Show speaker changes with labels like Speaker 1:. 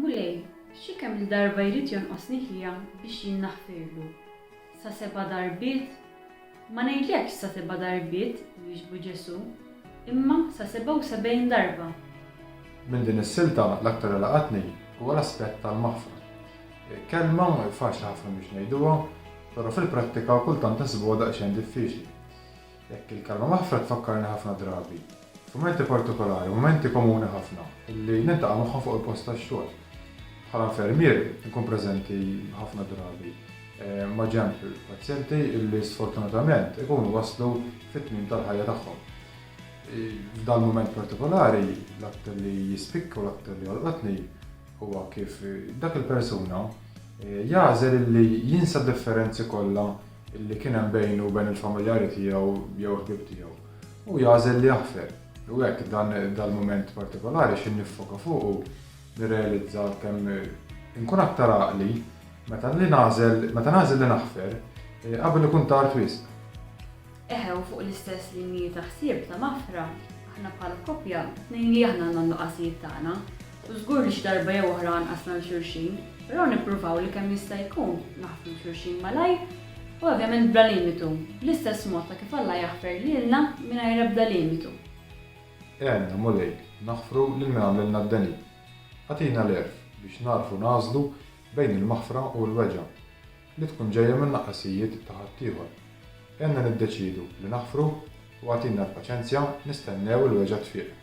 Speaker 1: Mulej, xi kemm il-darba jrid jonqosni ħija biex jinnaħfirlu. Sa 7 darbiet? Ma ngħidlekx sa 7 darbiet jiġbu Ġesu, imma sa 77 darba.
Speaker 2: Minn din is-silta l-aktar laqatni huwa l-aspett tal-maħfra. Kelma faċli ħafna biex ngħiduha, però fil-prattika kultant insibuha daqsxejn diffiċli. Jekk il-kelma maħfra tfakkarni ħafna drabi. F'momenti partikolari, momenti komuni ħafna, illi nintaqa' magħhom fuq il-post tax-xogħol. Bħala infermier nkun preżenti ħafna drabi ma' ġenb pazjenti illi sfortunatament ikunu waslu fit-tmiem tal-ħajja tagħhom. F'dan mument partikolari l-aktar li jispikka u l-aktar li għalqatni huwa kif dak il-persuna jagħżel illi jinsa differenzi kollha illi kien hemm bejnu u bejn il-familjari tiegħu jew il-ħbieb tiegħu u jagħżel li jaħfer. U hekk dan dal-mument partikolari xi niffoka fuqu nirrealizza kemm inkun aktar għaqli meta nażel li naħfer qabel ikun tard wisq.
Speaker 1: U fuq l-istess linji ta' ħsieb ta' maħfra, aħna bħala koppja tnejn li aħna għandna n-nuqqasijiet tagħna. U żgur li xi darba jew oħra nqasna l-xulxin, però nippruvaw li kemm jista' jkun naħfru l-xulxin malajr u ovvjament bla limitu, l-istess mod ta' kif Alla jaħfer lilna mingħajr ebda limitu.
Speaker 2: Għenna mulej, naħfru lil min għamlilna d-deni. Għatina l-erf biex narfu nażlu bejn il-maħfra u l-weġa li tkun ġejja minn naqqasijiet ta' ħaddieħor. Għenna niddeċidu li naħfru u għatina l-paċenzja nistennew il-weġa tfiq.